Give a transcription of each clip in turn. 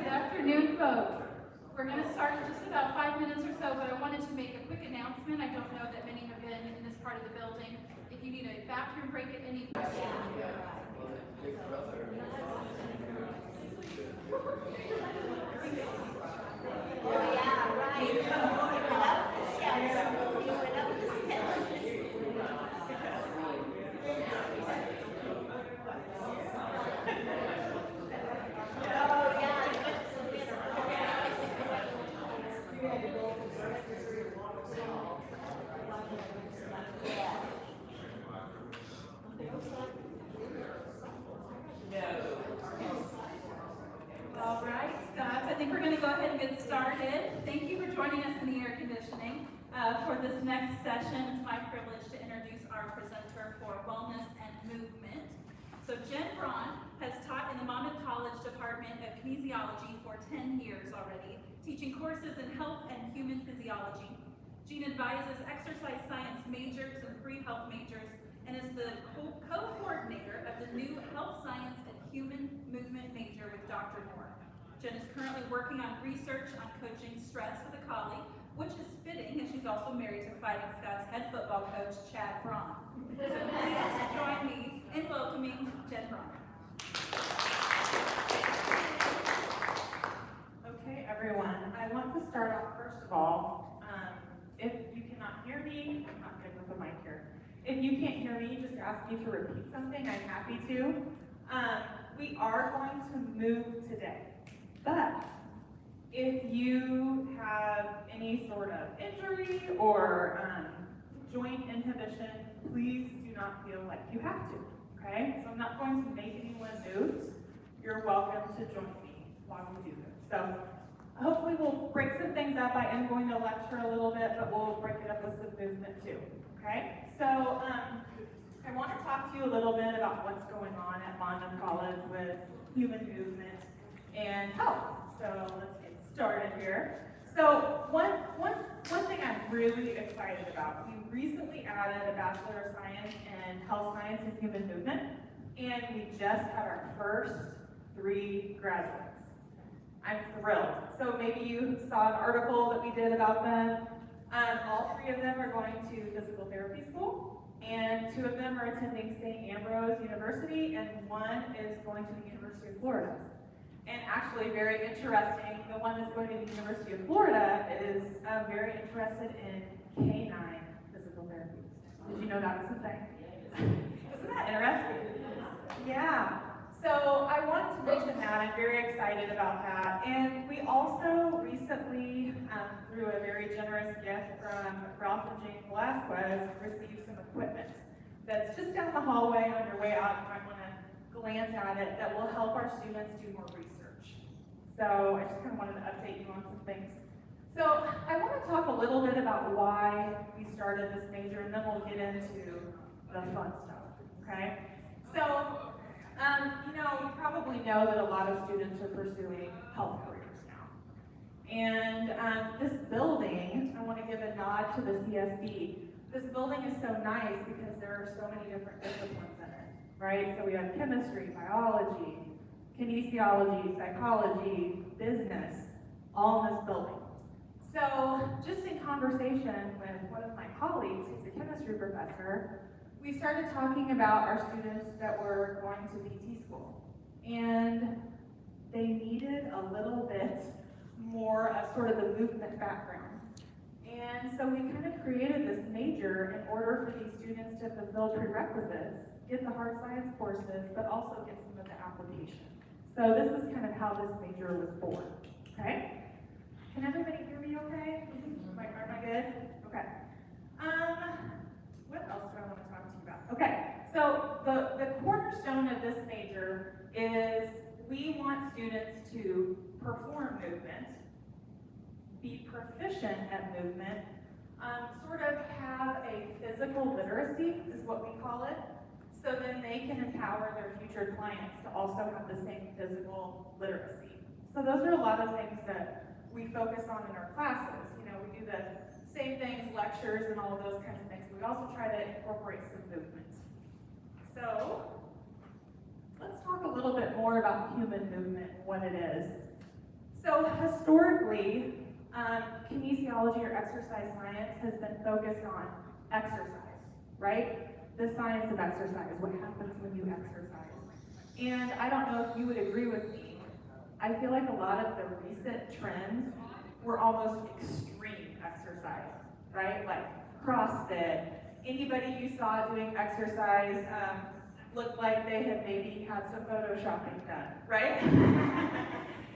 Good afternoon, folks. We're going to start in just about 5 minutes or so, but I wanted to make a quick announcement. I don't know that many have been in this part of the building. If you need a bathroom break at any point, all right, Scots, I think we're going to go ahead and get started. Thank you for joining us in the air conditioning. For this next session, it's my privilege to introduce our presenter for Wellness and Movement. So Jen Braun has taught in the Monmouth College Department of Kinesiology for 10 years already, teaching courses in health and human physiology. Jean advises exercise science majors and pre-health majors and is the co-coordinator of the new health science and human movement major with Dr. Moore. Jen is currently working on research on coaching stress with a colleague, which is fitting as she's also married to Fighting Scots head football coach Chad Braun. So please join me in welcoming Jen Braun. Okay, everyone. I want to start off first of all. If you cannot hear me, I'm not good with the mic here. If you can't hear me, just ask me to repeat something. I'm happy to. We are going to move today, but if you have any sort of injury or joint inhibition, please do not feel like you have to, okay? So I'm not going to make anyone move. You're welcome to join me while we do this. So hopefully we'll break some things up. I am going to lecture a little bit, but we'll break it up with some movement too, okay? So I want to talk to you a little bit about what's going on at Monmouth College with human movement and health. So let's get started here. So one thing I'm really excited about, we recently added a Bachelor of Science in Health Science and Human Movement, and we just had our first 3 graduates. I'm thrilled. So maybe you saw an article that we did about them. All 3 of them are going to physical therapy school, and 2 of them are attending St. Ambrose University, and 1 is going to the University of Florida. And actually, very interesting, the one that's going to the University of Florida is very interested in canine physical therapy. Did you know that was a thing? Isn't that interesting? Yeah. So I wanted to mention that. I'm very excited about that. And we also recently, through a very generous gift from Ralph and Jane Velasquez, received some equipment that's just down the hallway on your way out. You might want to glance at it. That will help our students do more research. So I just kind of wanted to update you on some things. So I want to talk a little bit about why we started this major, and then we'll get into the fun stuff, okay? So, you probably know that a lot of students are pursuing health careers now. And this building, I want to give a nod to the CSD. This building is so nice because there are so many different disciplines in it, right? So we have chemistry, biology, kinesiology, psychology, business, all in this building. So just in conversation with one of my colleagues, who's a chemistry professor, we started talking about our students that were going to PT school. And they needed a little bit more of sort of the movement background. And so we kind of created this major in order for these students to fulfill prerequisites, get the hard science courses, but also get some of the application. So this is kind of how this major was born, okay? Can everybody hear me okay? Am I good? Okay. What else do I want to talk to you about? Okay, so the core of this major is we want students to perform movement, be proficient at movement, sort of have a physical literacy is what we call it, so then they can empower their future clients to also have the same physical literacy. So those are a lot of things that we focus on in our classes. You know, we do the same things, lectures and all of those kinds of things. We also try to incorporate some movement. So let's talk a little bit more about human movement and what it is. So historically, kinesiology or exercise science has been focused on exercise, right? The science of exercise, what happens when you exercise. And I don't know if you would agree with me. I feel like a lot of the recent trends were almost extreme exercise, right? Like CrossFit. Anybody you saw doing exercise looked like they had maybe had some photoshopping done, right?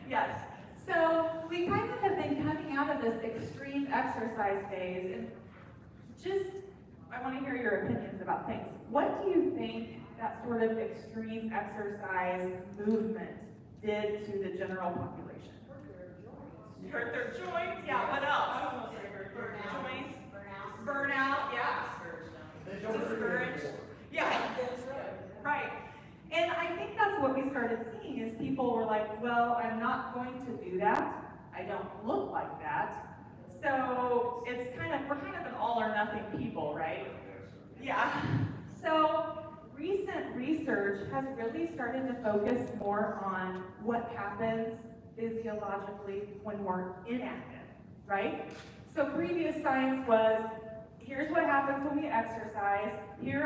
Yes. So we kind of have been coming out of this extreme exercise phase, and just, I want to hear your opinions about things. What do you think that sort of extreme exercise movement did to the general population? Hurt their joints, yeah, what else? Hurt joints, burnout, yeah. Discouraged, yeah. Right. And I think that's what we started seeing is people were like, well, I'm not going to do that. I don't look like that. So it's kind of, we're kind of an all or nothing people, right? Yeah. So recent research has really started to focus more on what happens physiologically when we're inactive, right? So previous science was, here's what happens when we exercise, here's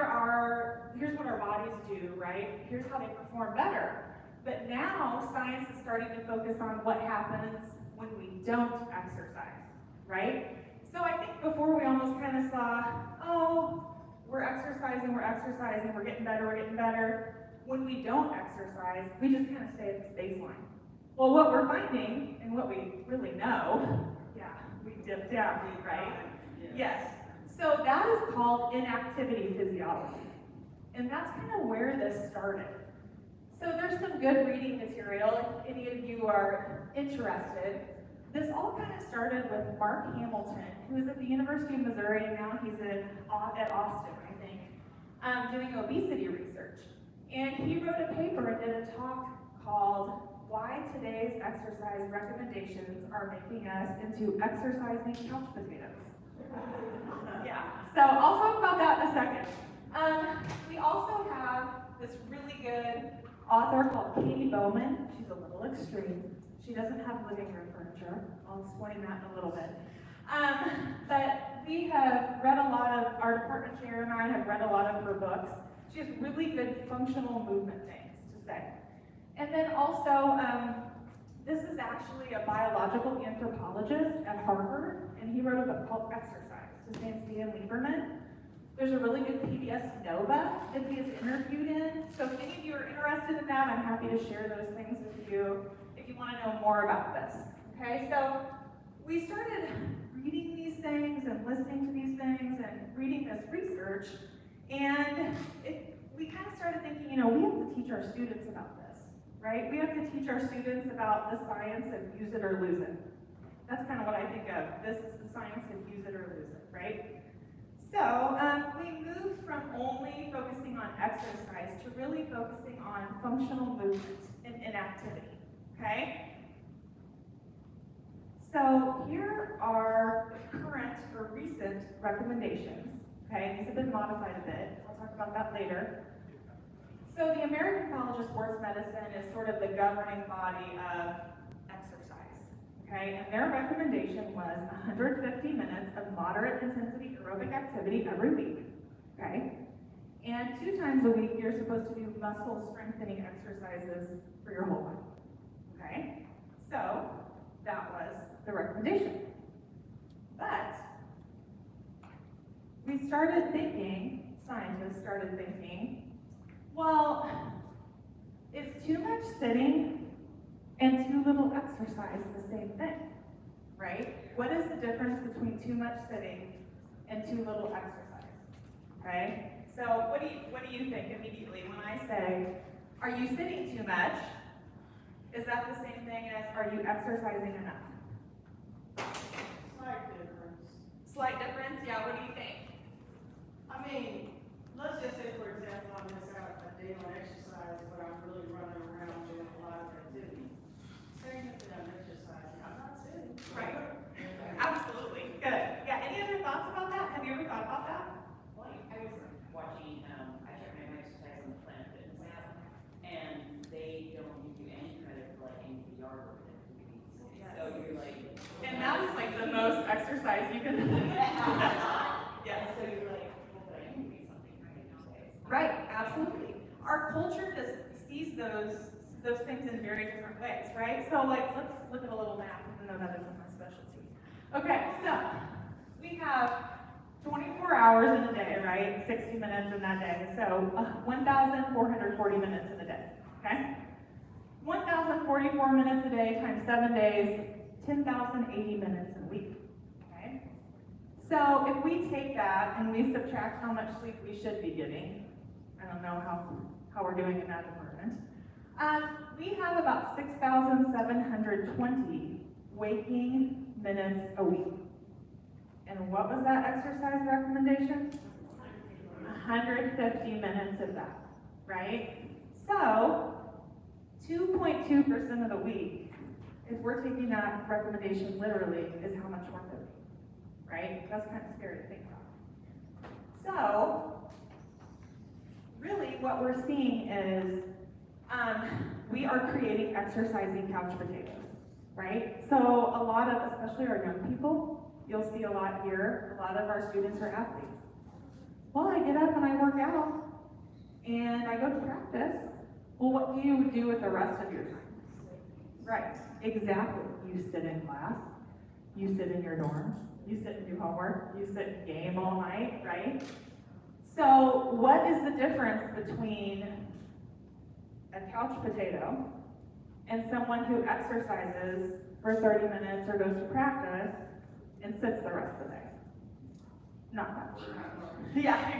what our bodies do, right? Here's how they perform better. But now science is starting to focus on what happens when we don't exercise, right? So I think before we almost kind of saw, oh, we're exercising, we're getting better. When we don't exercise, we just kind of stay at this baseline. Well, what we're finding, and what we really know, yeah, we dip down, right? Yes. So that is called inactivity physiology. And that's kind of where this started. So there's some good reading material if any of you are interested. This all kind of started with Mark Hamilton, who is at the University of Missouri, and now he's at Austin, I think, doing obesity research. And he wrote a paper and did a talk called Why Today's Exercise Recommendations Are Making Us into Exercising Couch Potatoes. Yeah, so I'll talk about that in a second. We also have this really good author called Katie Bowman. She's a little extreme. She doesn't have living room furniture. I'll explain that in a little bit. But we have read a lot of, our department chair and I have read a lot of her books. She has really good functional movement things to say. And then also, this is actually a biological anthropologist at Harvard, and he wrote a book called Exercise. His name's Dan Lieberman. There's a really good PBS Nova that he is interviewed in. So if any of you are interested in that, I'm happy to share those things with you if you want to know more about this. Okay, so we started reading these things and listening to these things and reading this research, and we kind of started thinking, you know, we have to teach our students about this, right? We have to teach our students about the science of use it or lose it. That's kind of what I think of. This is the science of use it or lose it, right? So we moved from only focusing on exercise to really focusing on functional movement and inactivity, okay? So here are current or recent recommendations, okay? These have been modified a bit. I'll talk about that later. So the American College of Sports Medicine is sort of the governing body of exercise, okay? And their recommendation was 150 minutes of moderate intensity aerobic activity every week, okay? And 2 times a week, you're supposed to do muscle strengthening exercises for your whole body, okay? So that was the recommendation. But we started thinking, scientists started thinking, well, is too much sitting and too little exercise the same thing, right? What is the difference between too much sitting and too little exercise, okay? So what do you think immediately when I say Are you sitting too much? Is that the same thing as, are you exercising enough? Slight difference. Slight difference? Yeah, what do you think? I mean, let's just say, for example, I miss out a day on exercise, but I'm really running around doing a lot of activity. Same if I'm exercising, I'm not sitting. Right. Absolutely. Good. Yeah, any other thoughts about that? Have you ever thought about that? Well, I was watching, I kept my exercise on the Planet Fitness app, and they don't give you any credit for like any yard work activities. Yes. So you're like. And that is like the most exercise you can do. Yeah, so you're like, well, but I am doing something right today. Right, absolutely. Our culture just sees those things in very different ways, right? So like, let's look at a little map, even though that isn't my specialty. Okay, so we have 24 hours in a day, right? 60 minutes in that day. So 1,440 minutes in a day, okay? 1,044 minutes a day times 7 days, 10,080 minutes in a week, okay? So if we take that and we subtract how much sleep we should be getting, I don't know how we're doing in that department, we have about 6,720 waking minutes a week. And what was that exercise recommendation? 150 minutes of that, right? So 2.2% of the week, if we're taking that recommendation literally, is how much we're moving, right? That's kind of scary to think about. So, really what we're seeing is we are creating exercising couch potatoes, right? So a lot of, especially our young people, you'll see a lot here, a lot of our students are athletes. Well, I get up and I work out, and I go to practice. Well, what do you do with the rest of your time? Right, exactly. You sit in class, you sit in your dorm, you sit and do homework, you sit and game all night, right? So what is the difference between a couch potato and someone who exercises for 30 minutes or goes to practice and sits the rest of the day? Not much. Yeah,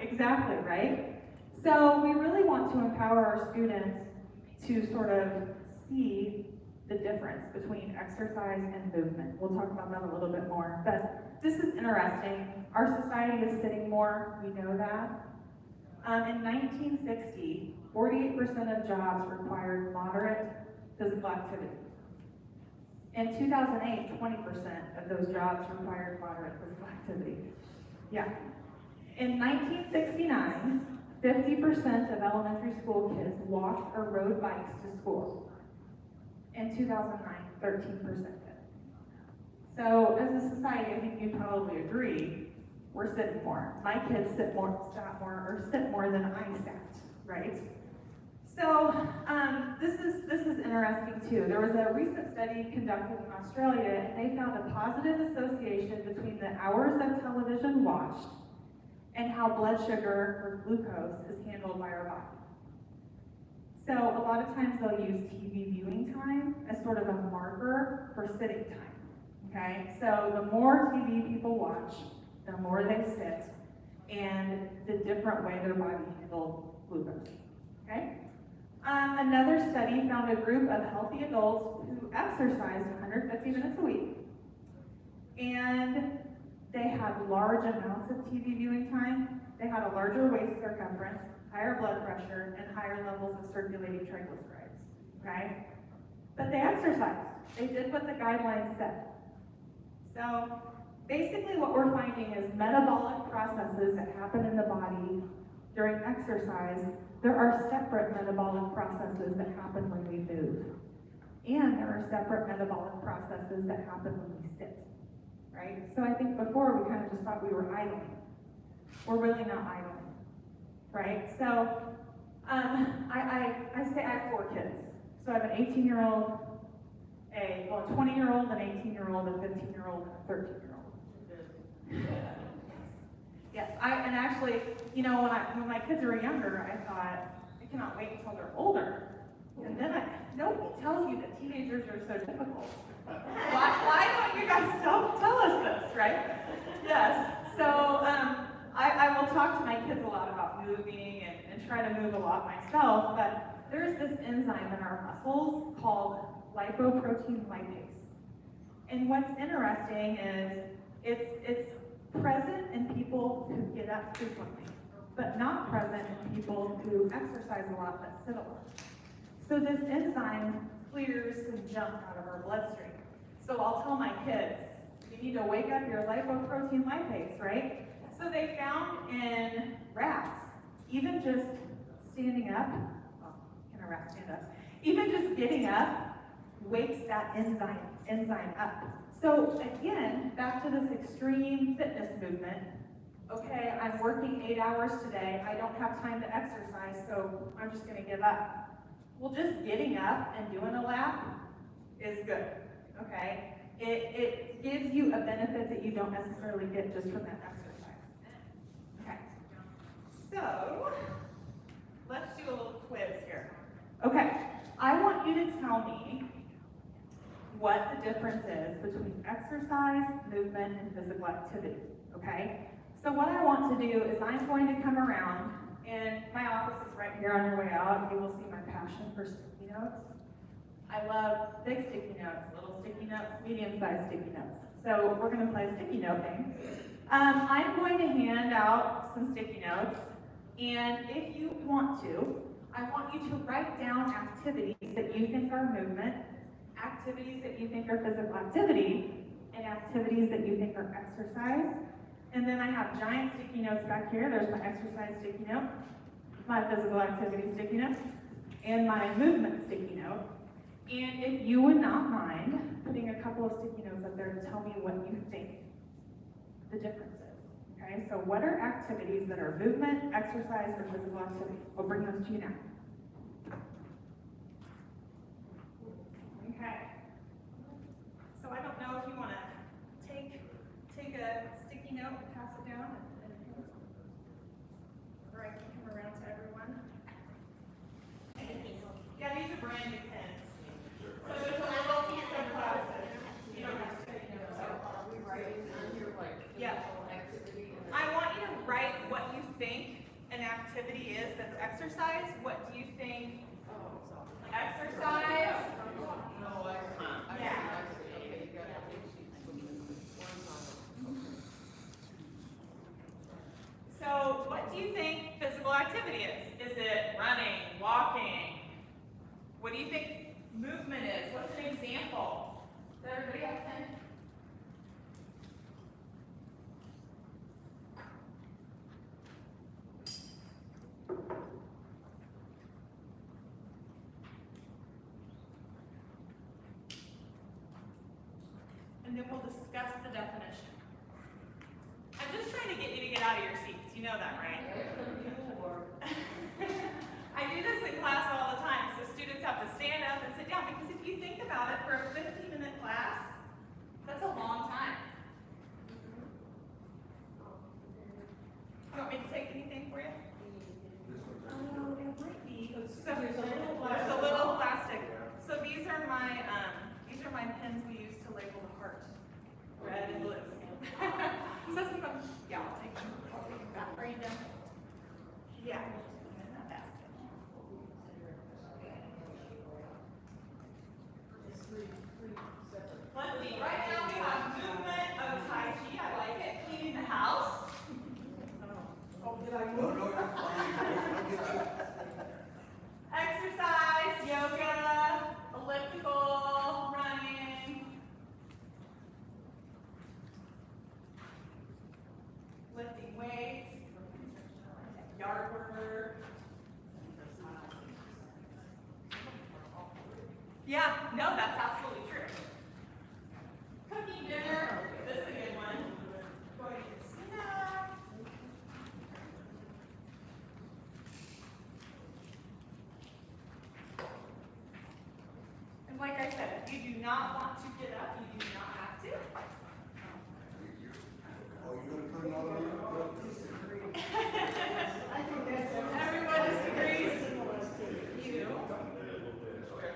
exactly, right? So we really want to empower our students to sort of see the difference between exercise and movement. We'll talk about that a little bit more, but this is interesting. Our society is sitting more, we know that. In 1960, 48% of jobs required moderate physical activity. In 2008, 20% of those jobs required moderate physical activity. Yeah. In 1969, 50% of elementary school kids walked or rode bikes to school. In 2009, 13% did. So as a society, I think you'd probably agree, we're sitting more. My kids sit more, sat more, or sit more than I sat, right? So this is interesting too. There was a recent study conducted in Australia, and they found a positive association between the hours of television watched and how blood sugar or glucose is handled by our body. So a lot of times they'll use TV viewing time as sort of a marker for sitting time, okay? So the more TV people watch, the more they sit, and the different way their body handles glucose, okay? Another study found a group of healthy adults who exercised 150 minutes a week, and they had large amounts of TV viewing time. They had a larger waist circumference, higher blood pressure, and higher levels of circulating triglycerides, okay? But they exercised. They did what the guidelines said. So basically what we're finding is metabolic processes that happen in the body during exercise. There are separate metabolic processes that happen when we move. And there are separate metabolic processes that happen when we sit, right? So I think before we kind of just thought we were idling. We're really not idling, right? So I say I have 4 kids. So I have an 18-year-old, a 20-year-old, an 18-year-old, a 15-year-old, and a 13-year-old. Yes, and actually, you know, when my kids were younger, I thought, I cannot wait until they're older. And then nobody tells you that teenagers are so difficult. Why don't you guys tell us this, right? Yes, so I will talk to my kids a lot about moving and try to move a lot myself, but there's this enzyme in our muscles called lipoprotein lipase. And what's interesting is it's present in people who get up frequently, but not present in people who exercise a lot but sit a lot. So this enzyme clears some junk out of our bloodstream. So I'll tell my kids, you need to wake up your lipoprotein lipase, right? So they found in rats, even just standing up, well, can a rat stand up? Even just getting up wakes that enzyme up. So again, back to this extreme fitness movement. Okay, I'm working 8 hours today. I don't have time to exercise, so I'm just going to give up. Well, just getting up and doing a lap is good. Okay, it gives you a benefit that you don't necessarily get just from that exercise. Okay, so let's do a little quiz here. Okay, I want you to tell me what the difference is between exercise, movement, and physical activity, okay? So what I want to do is I'm going to come around, and my office is right here on your way out. You will see my passion for sticky notes. I love big sticky notes, little sticky notes, medium-sized sticky notes. So we're going to play a sticky note game. I'm going to hand out some sticky notes, and if you want to, I want you to write down activities that you think are movement, activities that you think are physical activity, and activities that you think are exercise. And then I have giant sticky notes back here. There's my exercise sticky note, my physical activity sticky note, and my movement sticky note. And if you would not mind putting a couple of sticky notes up there to tell me what you think the difference is. Okay, so what are activities that are movement, exercise, or physical activity? I'll bring those to you now. Okay. So I don't know if you want to take a sticky note and pass it down, or I can come around to everyone. Yeah, these are brand new pens. So there's a little piece of plastic. You don't have to take notes. Yeah. I want you to write what you think an activity is that's exercise. What do you think exercise? Yeah. So what do you think physical activity is? Is it running, walking? What do you think movement is? What's an example? Does everybody have a pen? And then we'll discuss the definition. I'm just trying to get you to get out of your seats. You know that, right? I do this in class all the time, so students have to stand up and sit down, because if you think about it, for a 15-minute class, that's a long time. You want me to take anything for you? Oh, it might be. So there's a little plastic. So these are my pens we use to label the heart, red and blue. So sometimes, yeah, I'll take them back, Brandon. Yeah, just put them in that basket. Let's see, right now we have movement of Tai Chi. I like it. Cleaning the house. Oh, did I move? No, you're fine. Exercise, yoga, elliptical, running. Lifting weights, yard work. Yeah, no, that's absolutely true. Cooking dinner, this is a good one. Going to snack. And like I said, if you do not want to get up, you do not have to. Oh, you're gonna put another one? Everyone disagrees. You.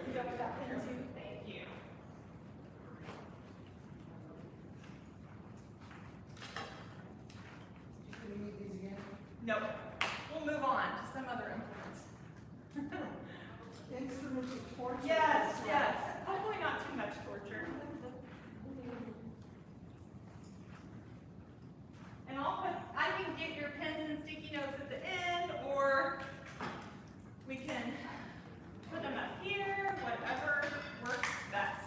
You got that pen too? Thank you. You can eat these Nope. We'll move on to some other implements. Instruments of torture. Yes, yes. Hopefully not too much torture. And I can get your pens and sticky notes at the end, or we can put them up here, whatever works best.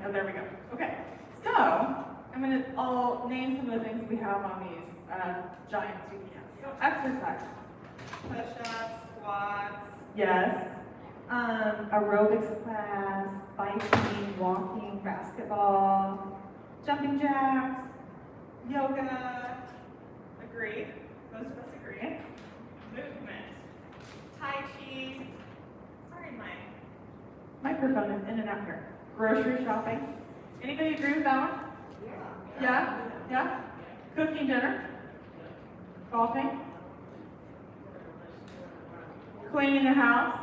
Oh, there we go. Okay, so I'll name some of the things we have on these giant sticky notes. So exercise. Push-ups, squats. Yes. Aerobics class, biking, walking, basketball, jumping jacks, yoga. Agree. Most of us agree. Movement. Tai Chi. Sorry, my microphone is in and out here. Grocery shopping. Anybody agree with that one? Yeah? Yeah? Cooking dinner? Golfing? Cleaning the house?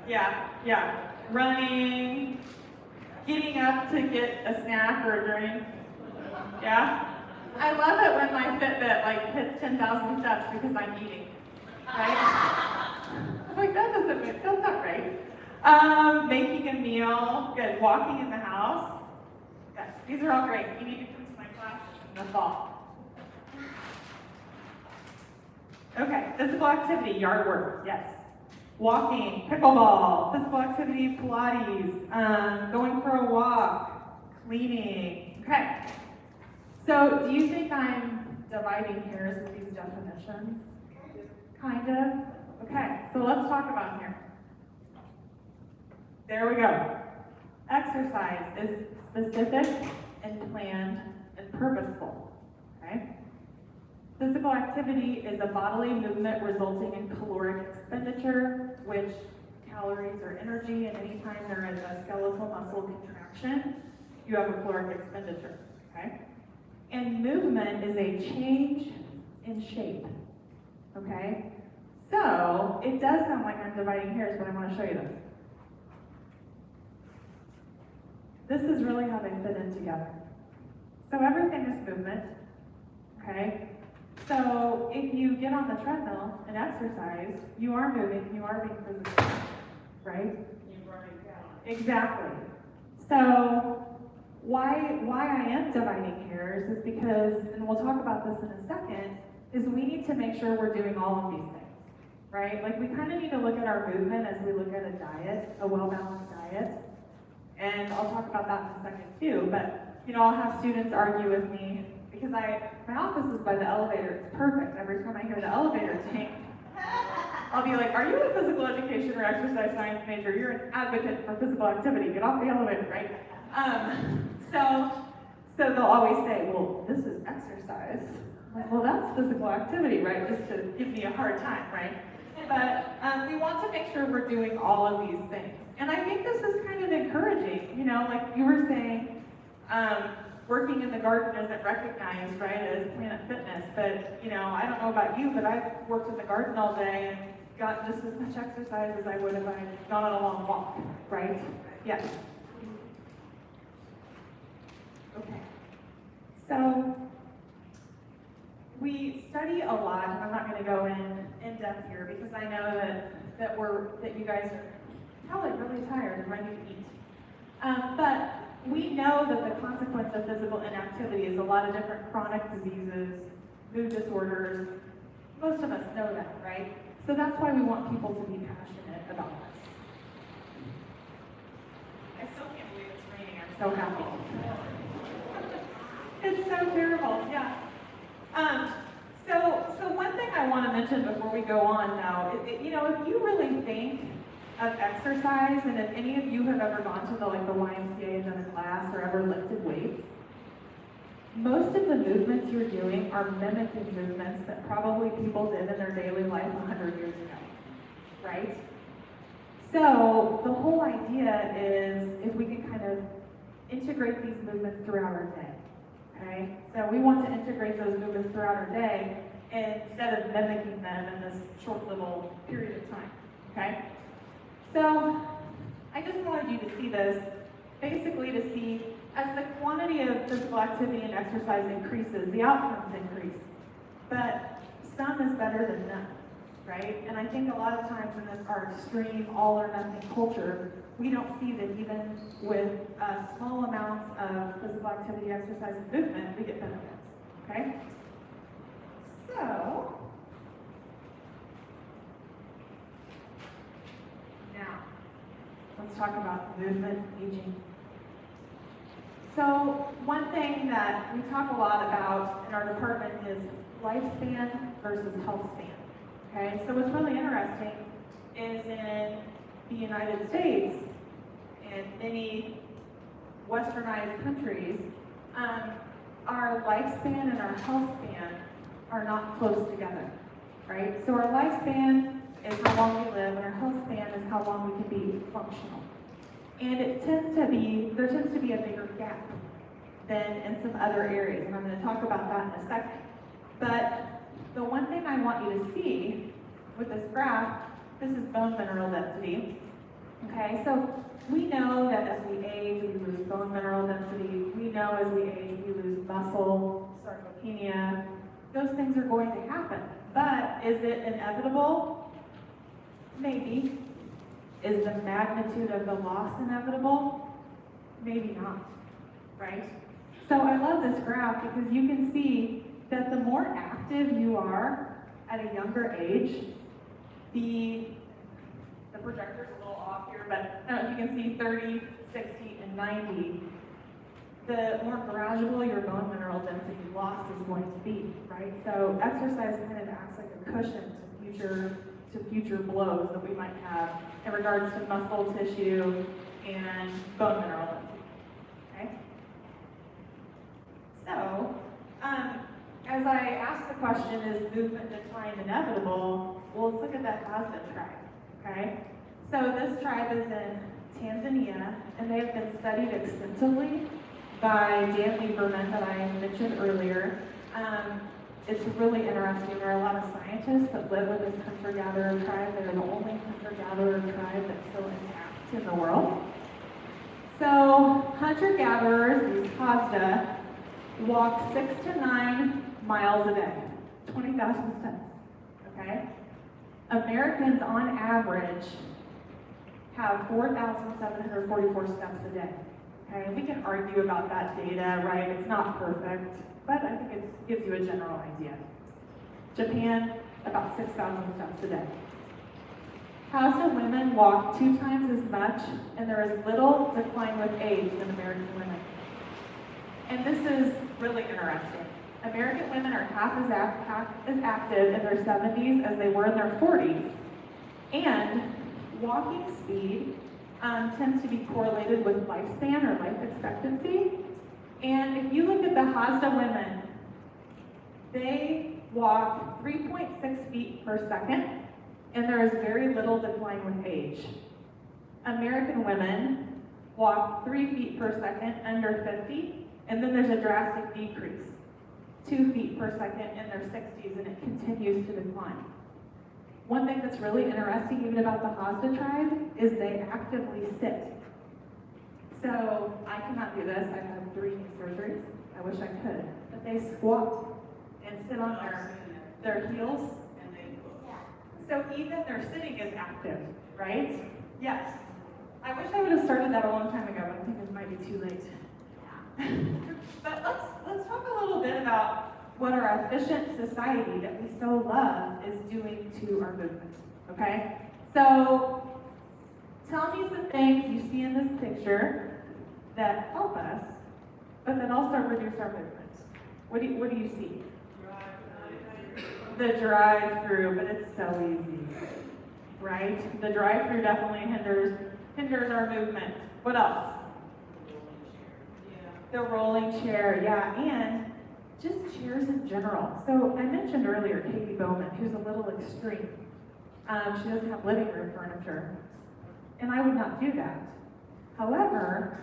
Yeah, yeah. Running? Getting up to get a snack or a drink? Yeah? I love it when my Fitbit hits 10,000 steps because I'm eating. Right? I'm like, that's not right. Making a meal, good. Walking in the house. Yes, these are all great. You need to come to my classes in the fall. Okay, physical activity, yard work, yes. Walking, pickleball, physical activity, Pilates, going for a walk, cleaning. Okay. So, do you think I'm dividing hairs with these definitions? Kind of. Okay, so let's talk about here. There we go. Exercise is specific and planned and purposeful. Okay? Physical activity is a bodily movement resulting in caloric expenditure, which calories are energy, and anytime there is a skeletal muscle contraction, you have a caloric expenditure. okay? And movement is a change in shape, okay? So, it does sound like I'm dividing hairs, but I want to show you this. This is really how they fit in together. So everything is movement, okay? So if you get on the treadmill and exercise, you are moving, you are being physical, right? You're burning calories. Exactly. So why I am dividing hairs is because, and we'll talk about this in a second, is we need to make sure we're doing all of these things, right? Like we kind of need to look at our movement as we look at a diet, a well-balanced diet. And I'll talk about that in a second too, but you know, I'll have students argue with me because my office is by the elevator. It's perfect. Every time I hear the elevator ting, I'll be like, are you a physical education or exercise science major? You're an advocate for physical activity. Get off the elevator, right? So they'll always say, well, this is exercise. I'm like, well, that's physical activity, right? Just to give me a hard time, right? But we want to make sure we're doing all of these things. And I think this is kind of encouraging, you know, like you were saying, working in the garden isn't recognized, right, as Planet Fitness, but, you know, I don't know about you, but I've worked in the garden all day and gotten just as much exercise as I would if I had gone on a long walk, right? Yes. Okay. So, we study a lot, and I'm not going to go in depth here because I know that you guys are probably really tired and ready to eat. But we know that the consequence of physical inactivity is a lot of different chronic diseases, mood disorders. Most of us know that, right? So that's why we want people to be passionate about this. I still can't believe it's raining. I'm so happy. It's so terrible, yeah. So one thing I want to mention before we go on now, you know, if you really think of exercise, and if any of you have ever gone to the YMCA and done a class or ever lifted weights, most of the movements you're doing are mimicking movements that probably people did in their daily life 100 years ago, right? So the whole idea is if we can kind of integrate these movements throughout our day. Okay? So we want to integrate those movements throughout our day instead of mimicking them in this short little period of time. Okay? So I just wanted you to see this, basically to see as the quantity of physical activity and exercise increases, the outcomes increase. But some is better than none, right? And I think a lot of times in our extreme all or nothing culture, we don't see that even with small amounts of physical activity, exercise, and movement, we get benefits, okay? So, now, let's talk about movement aging. So, one thing that we talk a lot about in our department is lifespan versus health span, okay? So what's really interesting is in the United States and many westernized countries, our lifespan and our health span are not close together, right? So our lifespan is how long we live, and our health span is how long we can be functional. And there tends to be a bigger gap than in some other areas, and I'm going to talk about that in a second. But the one thing I want you to see with this graph, this is bone mineral density. Okay, so we know that as we age, we lose bone mineral density. We know as we age, we lose muscle, sarcopenia. Those things are going to happen. But is it inevitable? Maybe. Is the magnitude of the loss inevitable? Maybe not, right? So I love this graph because you can see that the more active you are at a younger age, the projector's a little off here, but I don't know if you can see 30, 60, and 90, the more gradual your bone mineral density loss is going to be, right? So exercise kind of acts like a cushion to future blows that we might have in regards to muscle tissue and bone mineral density, okay? So, as I asked the question, is movement decline inevitable? Well, let's look at that Hazbin tribe, okay? So this tribe is in Tanzania, and they have been studied extensively by Dan Lieberman that I mentioned earlier. It's really interesting. There are a lot of scientists that live with this hunter-gatherer tribe. They're the only hunter-gatherer tribe that's still intact in the world. So hunter-gatherers, these Hazda, walk 6 to 9 miles a day, 20,000 steps, okay? Americans on average have 4,744 steps a day, okay? We can argue about that data, right? It's not perfect, but I think it gives you a general idea. Japan, about 6,000 steps a day. Hazda women walk 2 times as much, and there is little decline with age than American women. And this is really interesting. American women are half as active in their 70s as they were in their 40s. And walking speed tends to be correlated with lifespan or life expectancy. And if you look at the Hazda women, they walk 3.6 feet per second, and there is very little decline with age. American women walk 3 feet per second under 50, and then there's a drastic decrease. 2 feet per second in their 60s, and it continues to decline. One thing that's really interesting even about the Hazda tribe is they actively sit. So I cannot do this. I've had 3 knee surgeries. I wish I could. But they squat and sit on their heels. So even their sitting is active, right? Yes. I wish I would have started that a long time ago, but I think it might be too late. But let's talk a little bit about what our efficient society that we so love is doing to our movement, okay? So tell me some things you see in this picture that help us, but that also reduce our movement. What do you see? The drive-through, but it's so easy, right? The drive-through definitely hinders our movement. What else? The rolling chair, yeah, and just chairs in general. So I mentioned earlier Katie Bowman, who's a little extreme. She doesn't have living room furniture, and I would not do that. However,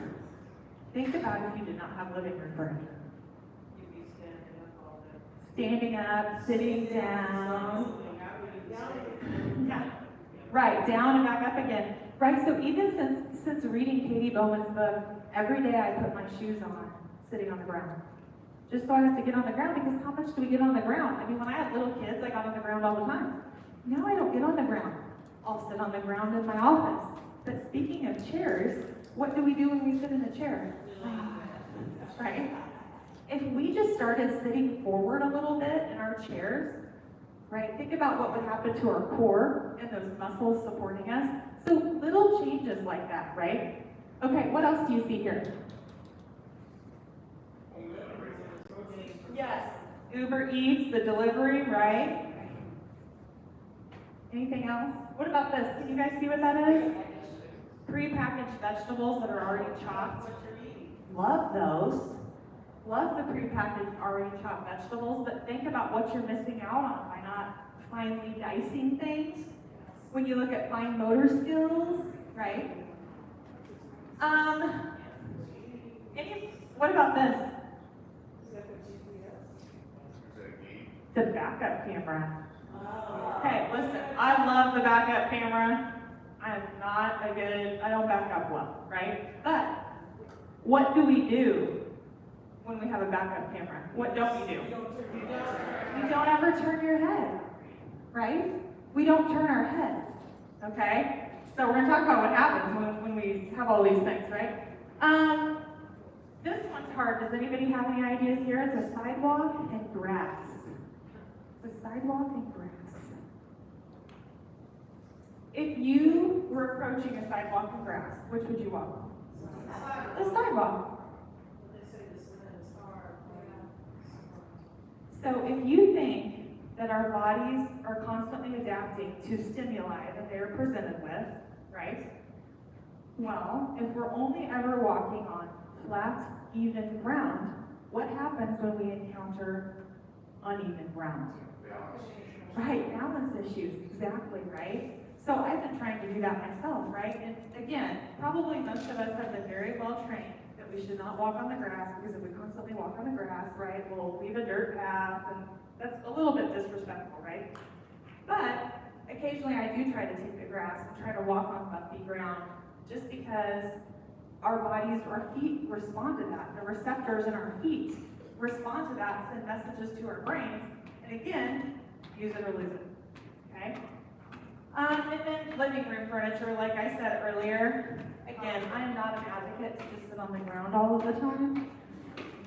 think about if you did not have living room furniture. You'd be standing up all day. Standing up, sitting down. Yeah. Right, down and back up again. Right, so even since reading Katie Bowman's book, every day I put my shoes on, sitting on the ground. Just so I have to get on the ground, because how much do we get on the ground? I mean, when I had little kids, I got on the ground all the time. Now I don't get on the ground. I'll sit on the ground in my office. But speaking of chairs, what do we do when we sit in a chair? Right? If we just started sitting forward a little bit in our chairs, right? Think about what would happen to our core and those muscles supporting us. So little changes like that, right? Okay, what else do you see here? Yes, Uber Eats, the delivery, right? Anything else? What about this? Can you guys see what that is? Prepackaged vegetables that are already chopped. Love those. Love the prepackaged, already chopped vegetables, but think about what you're missing out on by not finely dicing things. When you look at fine motor skills, right? What about this? The backup camera. Hey, listen, I love the backup camera. I don't back up well, right? But what do we do when we have a backup camera? What don't we do? We don't ever turn your head, right? We don't turn our heads, okay? So we're gonna talk about what happens when we have all these things, right? This one's hard. Does anybody have any ideas here? It's a sidewalk and grass. It's a sidewalk and grass. If you were approaching a sidewalk and grass, which would you walk on? The sidewalk. They say the cement is hard. So if you think that our bodies are constantly adapting to stimuli that they are presented with, right? Well, if we're only ever walking on flat, even ground, what happens when we encounter uneven ground? Right, balance issues, exactly, right? So I've been trying to do that myself, right? And again, probably most of us have been very well trained that that we should not walk on the grass, because if we constantly walk on the grass, right, we'll leave a dirt path, and that's a little bit disrespectful, right? But occasionally I do try to take the grass and try to walk on bumpy ground, just because our bodies, our feet respond to that. The receptors in our feet respond to that, send messages to our brains, and again, use it or lose it, okay? And then living room furniture, like I said earlier, again, I am not an advocate to just sit on the ground all of the time,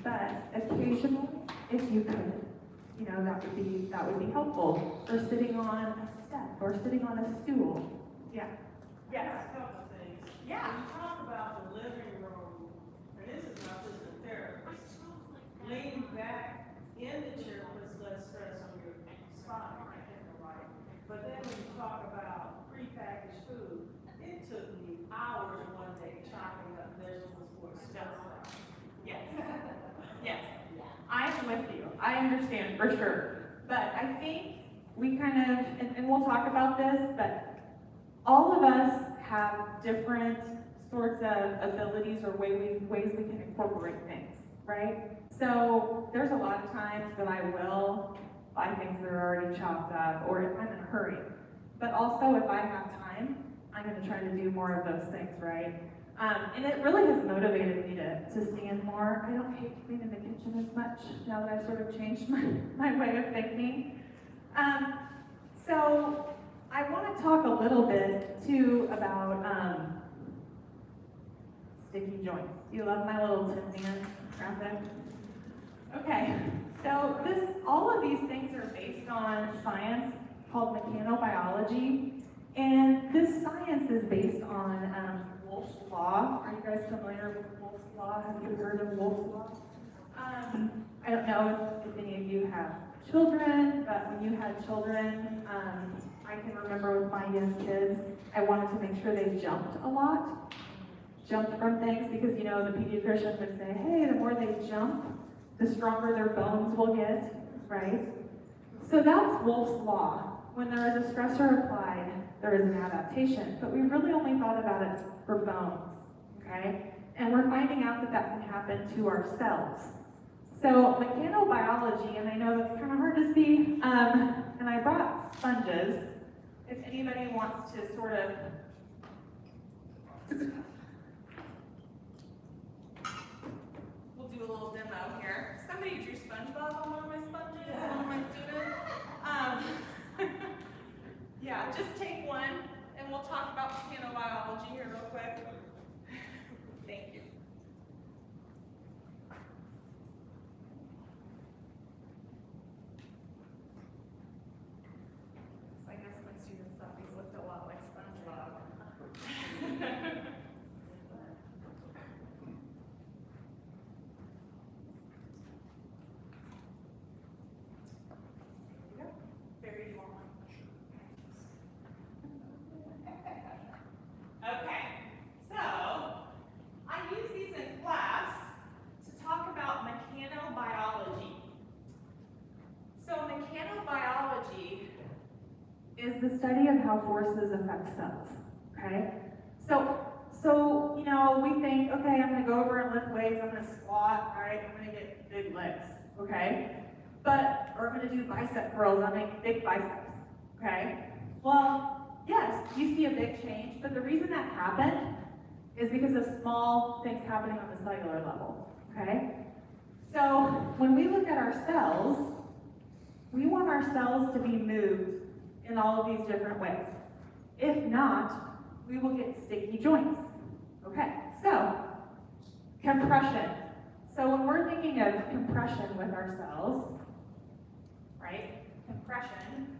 but occasionally, if you could, you know, that would be helpful. Or sitting on a step, or sitting on a stool. Yeah. Yes, a couple things. Yeah. When you talk about the living room, and this is not just a therapist, leaning back in the chair puts less stress on your spine, right? But then when you talk about prepackaged food, it took me hours one day chopping up vegetables for a stir fry. Yes. Yes. I am with you. I understand for sure. But I think we kind of, and we'll talk about this, but all of us have different sorts of abilities or ways we can incorporate things, right? So there's a lot of times that I will buy things that are already chopped up, or if I'm in a hurry. But also if I have time, I'm going to try to do more of those things, right? And it really has motivated me to stand more. I don't hate cleaning the kitchen as much now that I've sort of changed my way of thinking. So I want to talk a little bit too about sticky joints. You love my little Tin Man graphic? Okay, so all of these things are based on science called mechanobiology, and this science is based on Wolff's Law. Are you guys familiar with Wolff's Law? Have you heard of Wolff's Law? I don't know if any of you have children, but when you had children, I can remember with my young kids, I wanted to make sure they jumped a lot, jumped from things, because you know the pediatrician would say, hey, the more they jump, the stronger their bones will get, right? So that's Wolff's Law. When there is a stressor applied, there is an adaptation, but we really only thought about it for bones, okay? And we're finding out that can happen to our cells. So mechanobiology, and I know that's kind of hard to see, and I brought sponges. If anybody wants to sort of, we'll do a little demo here. Somebody drew SpongeBob on one of my sponges, one of my students. Yeah, just take one, and we'll talk about mechanobiology here real quick. Thank you. So I guess my students thought these looked a lot like SpongeBob. Very long. Okay, so I use these in class to talk about mechanobiology. So mechanobiology is the study of how forces affect cells, okay? So you know, we think, okay, I'm gonna go over and lift weights, I'm gonna squat, all right, I'm gonna get big legs, okay? Or I'm gonna do bicep curls, I'll make big biceps, okay? Well, yes, you see a big change, but the reason that happened is because of small things happening on the cellular level, okay? So when we look at our cells, we want our cells to be moved in all of these different ways. If not, we will get sticky joints. Okay, so compression. So when we're thinking of compression with our cells, right? Compression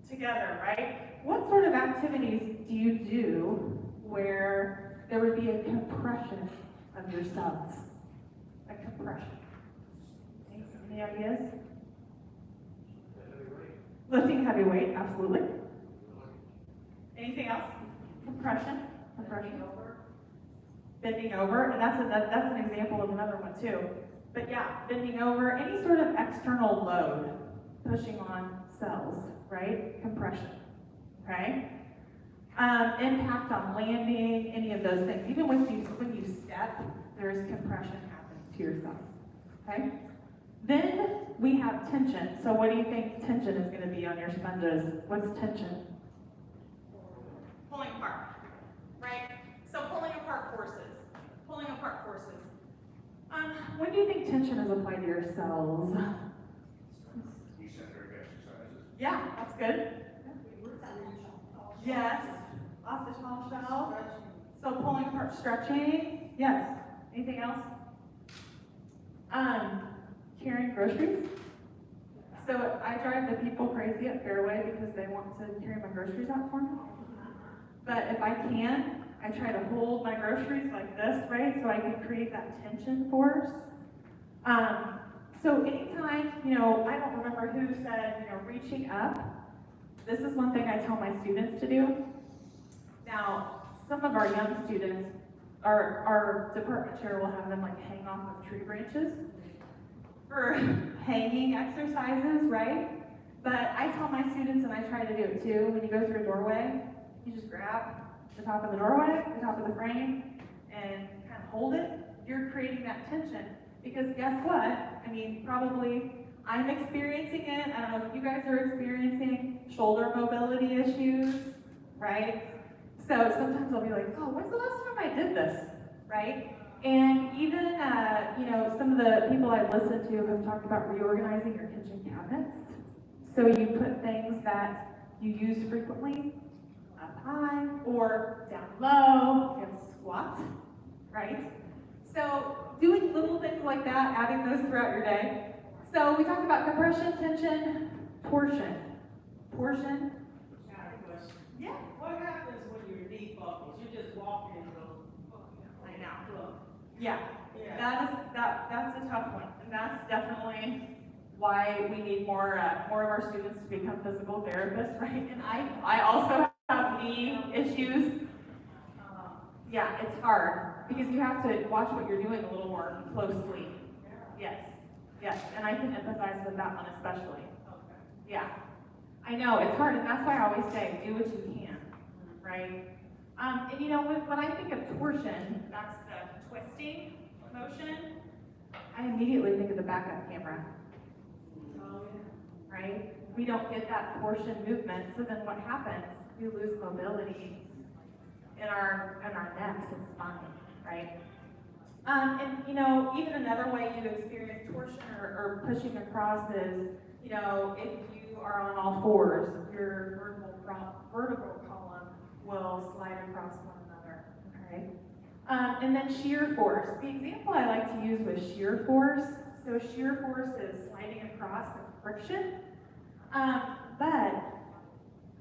together, right? What sort of activities do you do where there would be a compression of your cells? A compression. Any ideas? Lifting heavy weight, absolutely. Anything else? Compression. Bending over, and that's an example of another one too. But yeah, bending over, any sort of external load pushing on cells, right? Compression, okay? Impact on landing, any of those things. Even when you step, there's compression happening to yourself, okay? Then we have tension. So what do you think tension is going to be on your sponges? What's tension? Pulling apart, right? So pulling apart forces. Pulling apart forces. When do you think tension is applied to your cells? Eccentric exercises. Yeah, that's good. Yes. Off the tall shelf. So pulling apart, stretching. Yes. Anything else? Carrying groceries. So I drive the people crazy at Fairway because they want to carry my groceries out for me. But if I can, I try to hold my groceries like this, right? So I can create that tension force. So anytime, I don't remember who said, reaching up. This is one thing I tell my students to do. Now, some of our young students, our department chair will have them like hang off of tree branches for hanging exercises, right? But I tell my students, and I try to do it too, when you go through a doorway, you just grab the top of the doorway, the top of the frame, and kind of hold it. You're creating that tension. Because guess what? Probably I'm experiencing it. I don't know if you guys are experiencing shoulder mobility issues, right? So sometimes I'll be like, oh, when's the last time I did this, right? And even, some of the people I've listened to have talked about reorganizing your kitchen cabinets. So you put things that you use frequently up high or down low. You have to squat, right? So doing little things like that, adding those throughout your day. So we talked about compression, tension, torsion. Torsion? Yeah. What happens when your knee buckles? You just walk and go, I know. look. Yeah. Yeah. That's a tough one, and that's definitely why we need more of our students to become physical therapists, right? And I also have knee issues. Yeah, it's hard because you have to watch what you're doing a little more closely. Yes, and I can empathize with that one especially. Yeah, I know it's hard, and that's why I always say do what you can, right? And when I think of torsion, that's the twisting motion. I immediately think of the backup camera, right? We don't get that torsion movement, so then what happens? We lose mobility in our necks and spine, right? Even another way you experience torsion or pushing across is, if you are on all fours, your vertebral column will slide across one another, okay? And then shear force. The example I like to use was shear force. So shear force is sliding across and friction. But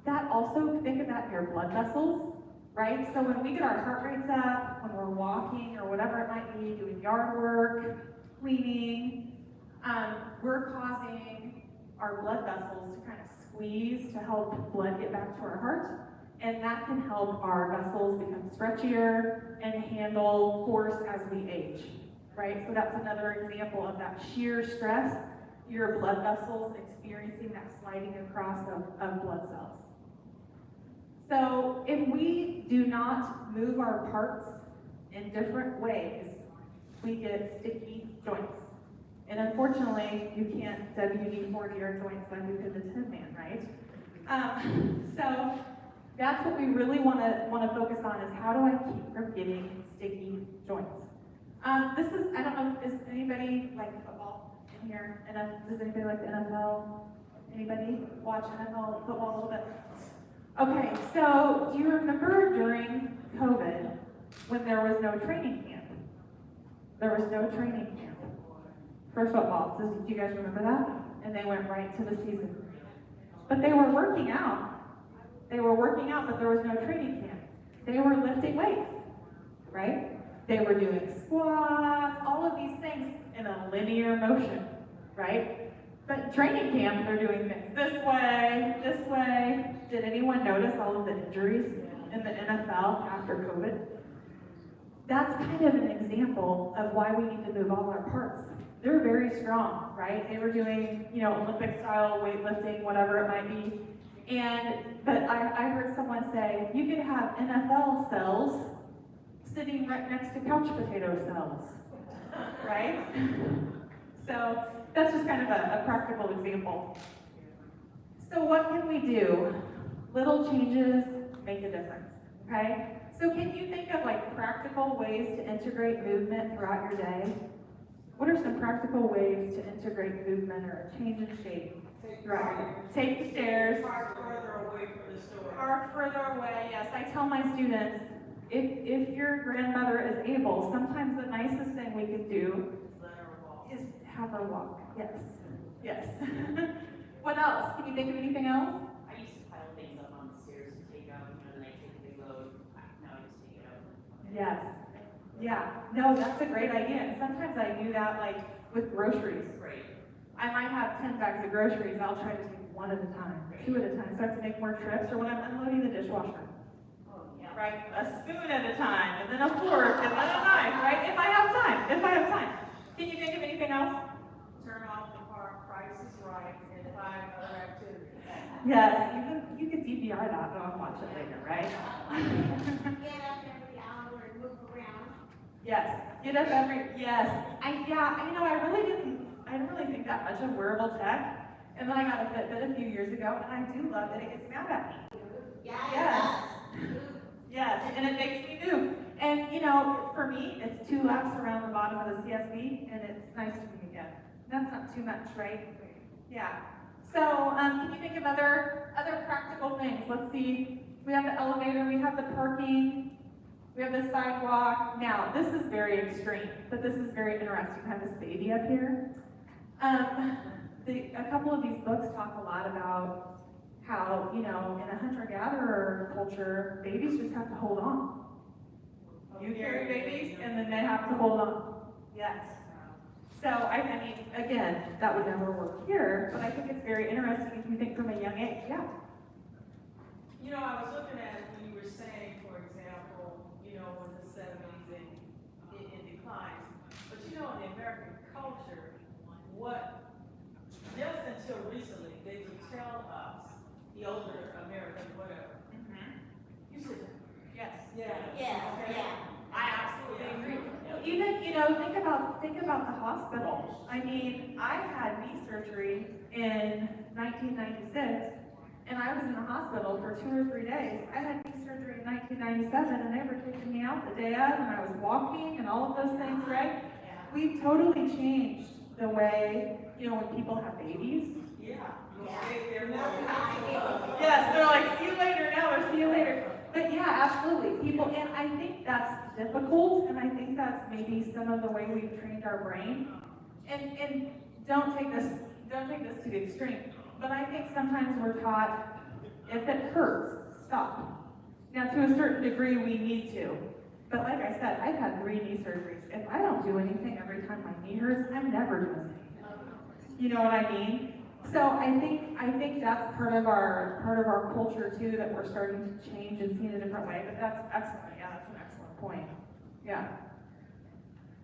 that also, think of that in your blood vessels, right? So when we get our heart rates up, when we're walking or whatever it might be, doing yard work, cleaning, we're causing our blood vessels to kind of squeeze to help blood get back to our heart. And that can help our vessels become stretchier and handle force as we age, right? So that's another example of that shear stress, your blood vessels experiencing that sliding across of blood cells. So if we do not move our parts in different ways, we get sticky joints. And unfortunately, you can't WD-40 your joints like you could the Tin Man, right? So that's what we really want to focus on is how do I keep from getting sticky joints? I don't know, is anybody like football in here? Does anybody like the NFL? Anybody watch NFL football a little bit? Okay, so do you remember during COVID when there was no training camp? There was no training camp for football. Do you guys remember that? And they went right to the season. But they were working out. They were working out, but there was no training camp. They were lifting weights, right? They were doing squats, all of these things in a linear motion, right? But training camp, they're doing things this way, this way. Did anyone notice all of the injuries in the NFL after COVID? That's kind of an example of why we need to move all our parts. They're very strong, right? They were doing, Olympic style weightlifting, whatever it might be. But I heard someone say, you could have NFL cells sitting right next to couch potato cells, right? So that's just kind of a practical example. So what can we do? Little changes make a difference, okay? So can you think of like practical ways to integrate movement throughout your day? What are some practical ways to integrate movement or a change in shape throughout your day? Take the stairs. Park further away from the store. Park further away, yes. I tell my students, if your grandmother is able, sometimes the nicest thing we could do Let her walk. is have her walk. Yes, yes. What else? Can you think of anything else? I used to pile things up on the stairs to take out, then I take a big load, now I just take it out. Yes. Yeah. No, that's a great idea. And sometimes I do that like with groceries. Right. I might have 10 bags of groceries. I'll try to take one at a time, 2 at a time, so I have to make more trips. Or when I'm unloading the dishwasher, Oh, yeah. right? A spoon at a time, and then a fork, and then a knife, right? If I have time. If I have time. Can you think of anything else? Turn off the park, Price is Right, and find other activities. Yes, you can DVR that, but I'll watch it later, right? Get up every hour and move around. Yes, get up yes. I didn't really think that much of wearable tech. And then I got a Fitbit a few years ago, and I do love that it gets mad at me. Yeah. Yes, and it makes me move. And for me, it's 2 laps around the bottom of the CSV, and it's nice to move again. That's not too much, right? Yeah. So, can you think of other practical things? Let's see. We have the elevator, we have the parking, we have the sidewalk. Now, this is very extreme, but this is very interesting. I have this baby up here. A couple of these books talk a lot about how, in a hunter-gatherer culture, babies just have to hold on. You carry babies, and then they have to hold on. Yes. So, I mean, again, that would never work here, but I think it's very interesting if you think from a young age. Yeah. You know, I was looking at when you were saying, for example, in the 70s and it declines. But in the American culture, just until recently, they would tell us, the older Americans, whatever, you said, Yes. yeah. Yeah. I absolutely agree. Even, think about the hospital. I mean, I had knee surgery in 1996, and I was in the hospital for 2 or 3 days. I had knee surgery in 1997, and they were kicking me out the day of, and I was walking and all of those things, right? We've totally changed the way, when people have babies. Yeah. Yeah. They're more Yes, they're like, see you later now, or see you later. But yeah, absolutely. People, and I think that's difficult, and I think that's maybe some of the way we've trained our brain. And don't take this to the extreme. But I think sometimes we're taught, if it hurts, stop. Now, to a certain degree, we need to. But like I said, I've had 3 knee surgeries. If I don't do anything every time my knee hurts, I'm never doing anything. You know what I mean? So I think that's part of our culture too, that we're starting to change and see in a different way. But that's excellent. Yeah, that's an excellent point. Yeah.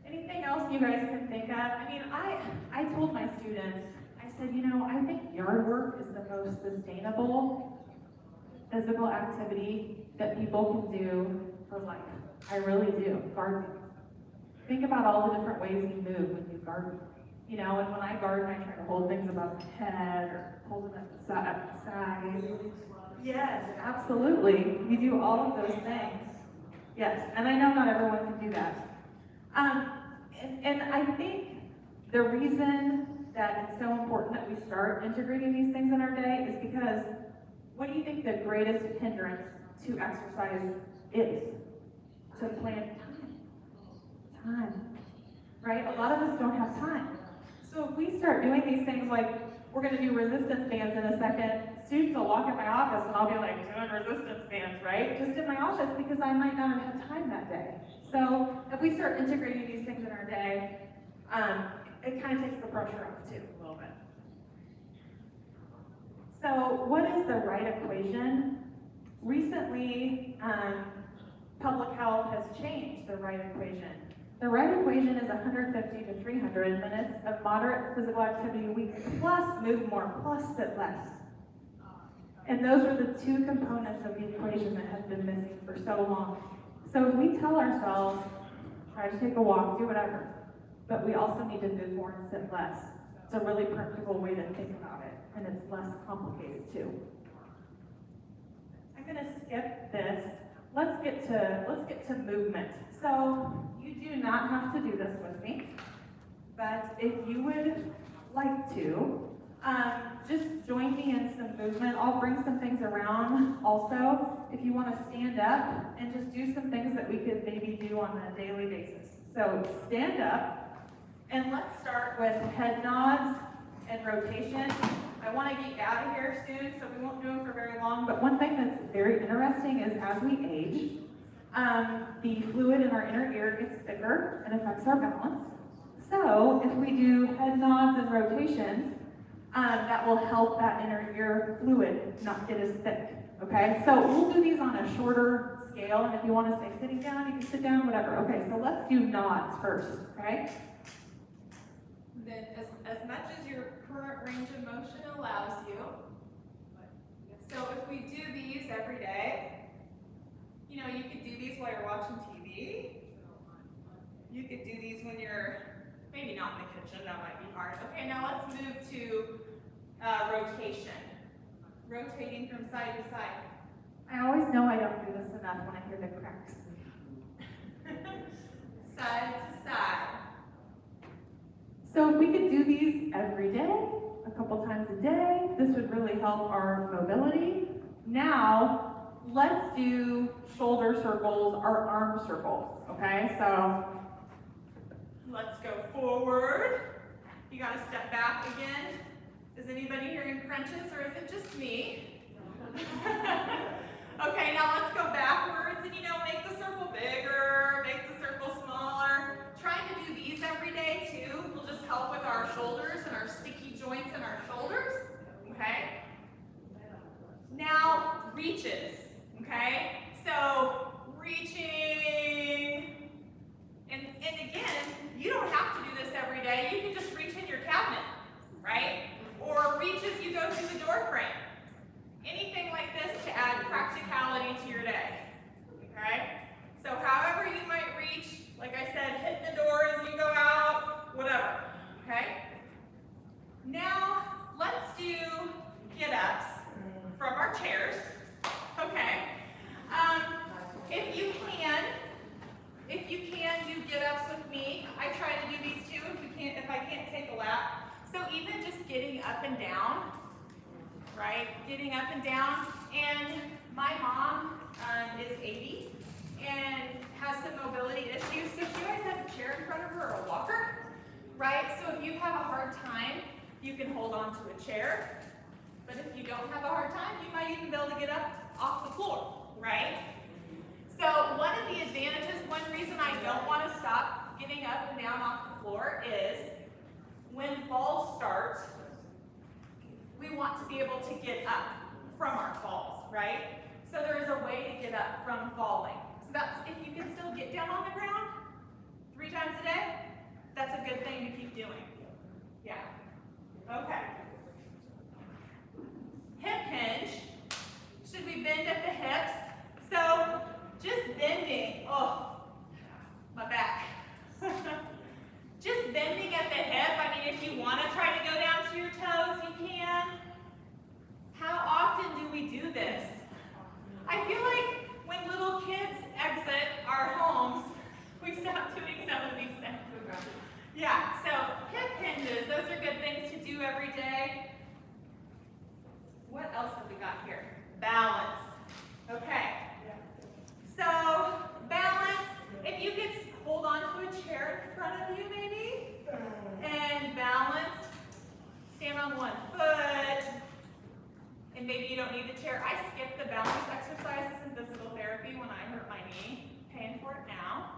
Anything else you guys can think of? I mean, I told my students, I said, I think yard work is the most sustainable physical activity that people can do for life. I really do. Gardening. Think about all the different ways you move when you garden. And when I garden, I try to hold things above my head or hold them at the side. Yes, absolutely. We do all of those things. Yes, and I know not everyone can do that. And I think the reason that it's so important that we start integrating these things in our day is because what do you think the greatest hindrance to exercise is? To plan time. Right? A lot of us don't have time. So if we start doing these things like, we're going to do resistance bands in a second, students will walk in my office and I'll be like, doing resistance bands, right? Just in my office because I might not have had time that day. So if we start integrating these things in our day, it kind of takes the pressure off too, a little bit. So what is the right equation? Recently, public health has changed the right equation. The right equation is 150 to 300 minutes of moderate physical activity a week, plus move more, plus sit less. And those are the two components of the equation that have been missing for so long. So we tell ourselves, try to take a walk, do whatever, but we also need to move more and sit less. It's a really practical way to think about it, and it's less complicated too. I'm gonna skip this. Let's get to movement. So you do not have to do this with me, but if you would like to, just join me in some movement. I'll bring some things around also if you want to stand up and just do some things that we could maybe do on a daily basis. So stand up, and let's start with head nods and rotation. I want to get out of here soon, so we won't do them for very long, but one thing that's very interesting is as we age, the fluid in our inner ear gets thicker and affects our balance. So if we do head nods and rotations, that will help that inner ear fluid not get as thick, okay? So we'll do these on a shorter scale, and if you want to stay sitting down, you can sit down, whatever. Okay, so let's do nods first, okay? Then as much as your current range of motion allows you. So if we do these every day, you know, you could do these while you're watching TV. You could do these when you're maybe not in the kitchen, that might be hard. Okay, now let's move to rotation. Rotating from side to side. I always know I don't do this enough when I hear the cracks. Side to side. So if we could do these every day, a couple times a day, this would really help our mobility. Now, let's do shoulder circles or arm circles, okay? So Let's go forward. You gotta step back again. Is anybody hearing crunches or is it just me? Okay, now let's go backwards and, you know, make the circle bigger, make the circle smaller. Trying to do these every day too will just help with our shoulders and our sticky joints in our shoulders, okay? Now, reaches, okay? So, reaching, and again, you don't have to do this every day. You can just reach in your cabinet, right? Or reach as you go through the door frame. Anything like this to add practicality to your day, okay? So however you might reach, like I said, hit the door as you go out, whatever, okay? Now, let's do get-ups from our chairs, okay? If you can do get-ups with me, I try to do these too if I can't take a lap. So even just getting up and down, right? Getting up and down. And my mom is 80 and has some mobility issues, so she always has a chair in front of her or a walker, right? So if you have a hard time, you can hold on to a chair. But if you don't have a hard time, you might even be able to get up off the floor, right? So one of the advantages, one reason I don't want to stop getting up and down off the floor is when falls start, we want to be able to get up from our falls, right? So there is a way to get up from falling. So that's, if you can still get down on the ground 3 times a day, that's a good thing to keep doing. Yeah. Okay. Hip hinge. Should we bend at the hips? So just bending. Oh, my back. Just bending at the hip. I mean, if you want to try to go down to your toes, you can. How often do we do this? I feel like when little kids exit our homes, we stop doing some of these things. Yeah, so hip hinges, those are good things to do every day. What else have we got here? Balance. Okay. So, balance, if you could hold on to a chair in front of you maybe, and balance, stand on one foot, and maybe you don't need the chair. I skipped the balance exercises in physical therapy when I hurt my knee. Paying for it now.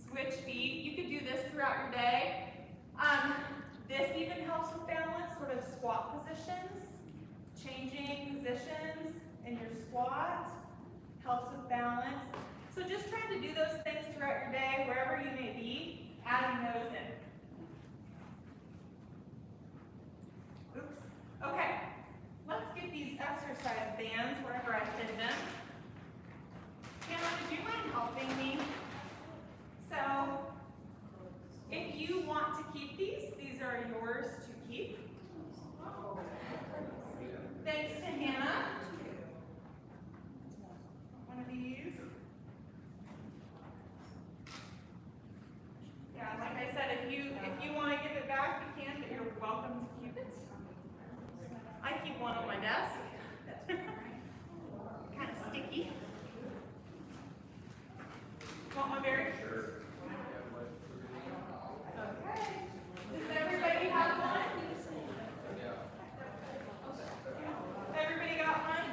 Switch feet. You could do this throughout your day. This even helps with balance, sort of squat positions. Changing positions in your squat helps with balance. So just trying to do those things throughout your day, wherever you may be, adding those in. Oops. Okay. Let's get these exercises exercise bands wherever I fit them. Hannah, would you mind helping me? So, if you want to keep these are yours to keep. Thanks to Hannah. One of these. Yeah, like I said, if you want to give it back, you can, but you're welcome to keep it. I keep one on my desk. Kind of sticky. Want one, Barry? Sure. Okay. Does everybody have one? Everybody got one?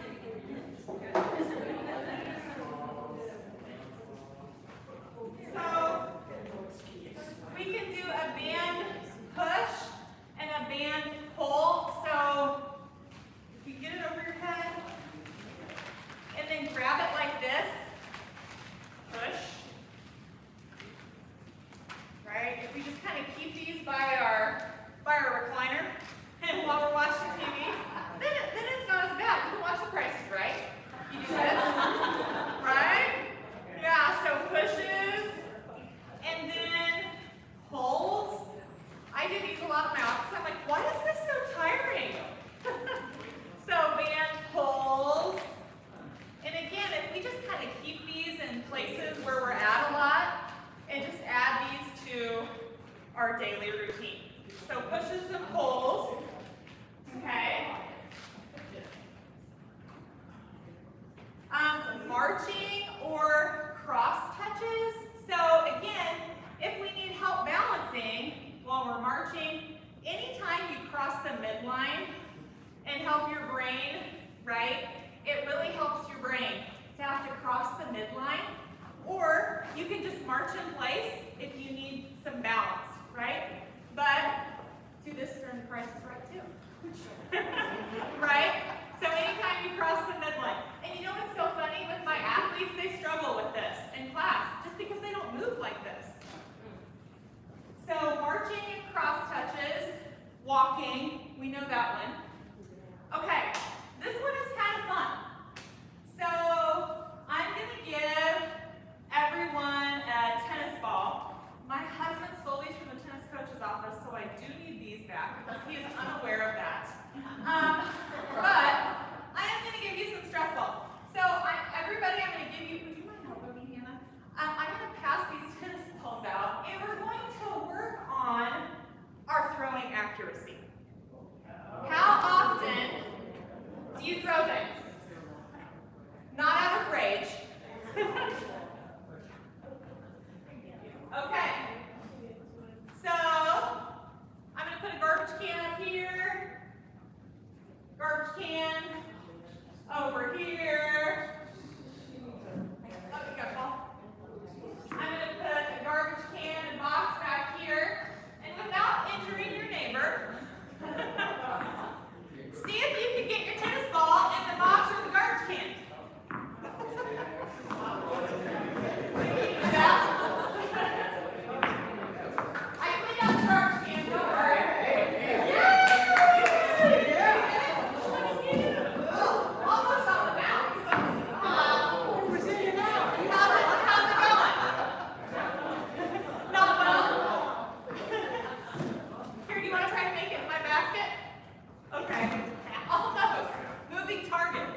So, we can do a band push and a band pull. So, if you get it over your head, and then grab it like this, push. Right? If we just kind of keep these by our recliner, and while we're watching TV, then it's not as bad. You can watch The Price is Right. You do this, right? Yeah. So pushes, and then pulls. I do these a lot in my office. I'm like, why is this so tiring? So band pulls. And again, if we just kind of keep these in places where we're at a lot, and just add these to our daily routine. So pushes and pulls. Okay. Marching or cross touches. So again, if we need help balancing while we're marching, anytime you cross the midline and help your brain, right? It really helps your brain to have to cross the midline. Or you can just march in place if you need some balance, right? But do this during The Price is Right too. Right? So anytime you cross the midline. And you know what's so funny with my athletes? They struggle with this in class just because they don't move like this. So marching and cross touches, walking, we know that one. Okay, this one is kind of fun. So I'm going to give everyone a tennis ball. My husband stole these from the tennis coach's office, so I do need these back because he is unaware of that. But I am going to give you some stress balls. So everybody, I'm going to give you, would you mind helping me, Hannah? I'm going to pass these tennis balls out, and we're going to work on our throwing accuracy. How often do you throw things? Not out of rage. Okay. So, I'm going to put a garbage can up here. Garbage can over here. Oh, you got a ball? I'm going to put a garbage can and box back here. And without injuring your neighbor, see if you can get your tennis ball in the box or the garbage can. I cleaned out the garbage can, don't worry. Almost on the bounce. How's it going? Not well. Here, do you want to try to make it in my basket? Okay. Almost. Moving target.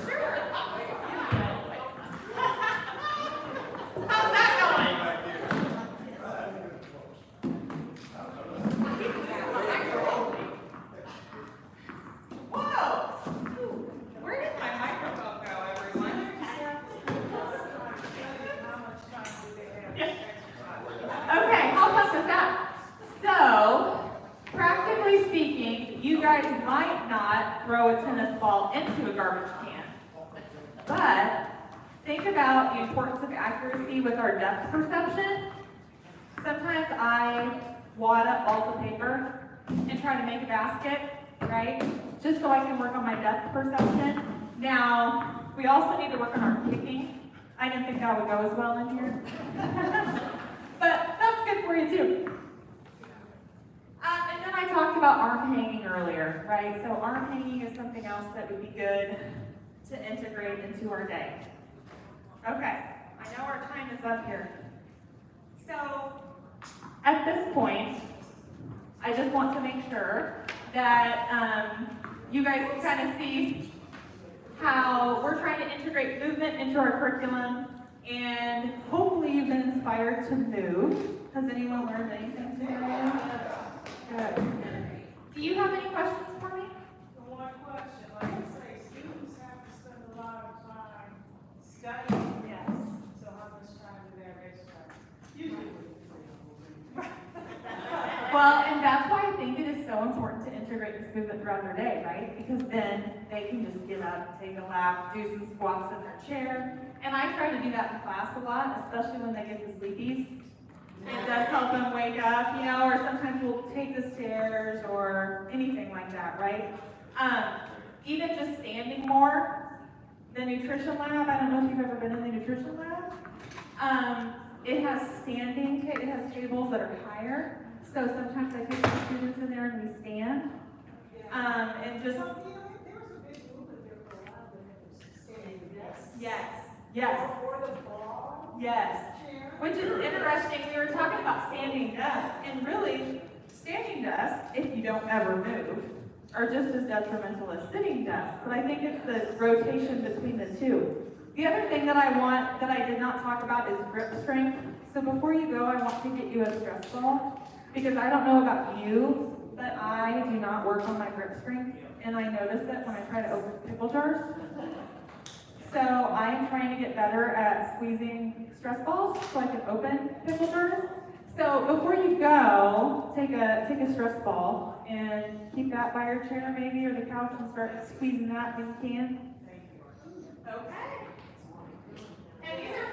Sure. How's that going? Whoa! Where did my microphone go, everyone? Okay, how fun was that? So, practically speaking, you guys might not throw a tennis ball into a garbage can. But think about the importance of accuracy with our depth perception. Sometimes I wad up balls of paper and try to make a basket, right? Just so I can work on my depth perception. Now, we also need to work on our kicking. I didn't think that would go as well in here. But that's good for you too. And then I talked about arm hanging earlier, right? So arm hanging is something else that would be good to integrate into our day. Okay, I know our time is up here. So at this point, I just want to make sure that you guys can kind of see how we're trying to integrate movement into our curriculum, and hopefully you've been inspired to move. Has anyone learned anything today? Good. Do you have any questions for me? One question, like you say, students have to spend a lot of time studying. Yes. So how much time do they have extra? Usually. Well, and that's why I think it is so important to integrate this movement throughout their day, right? Because then they can just get up, take a lap, do some squats in their chair. And I try to do that in class a lot, especially when they get the sleepies. It does help them wake up, you know, or sometimes we'll take the stairs or anything like that, right? Even just standing more. The nutrition lab, I don't know if you've ever been in the nutrition lab. It has it has tables that are higher. So sometimes I take the students in there and we stand. And just, There was a big movement there for a while when it was standing desks. yes, Or the ball yes. chair. Which is interesting, we were talking about standing desks, and really, standing desks, if you don't ever move, are just as detrimental as sitting desks. But I think it's the rotation between the two. The other thing that I did not talk about is grip strength. So before you go, I want to get you a stress ball, because I don't know about you, but I do not work on my grip strength, and I notice it when I try to open pickle jars. So I am trying to get better at squeezing stress balls so I can open pickle jars. So before you go, take a stress ball and keep that by your chair maybe or the couch and start squeezing that when you can. Okay. And these are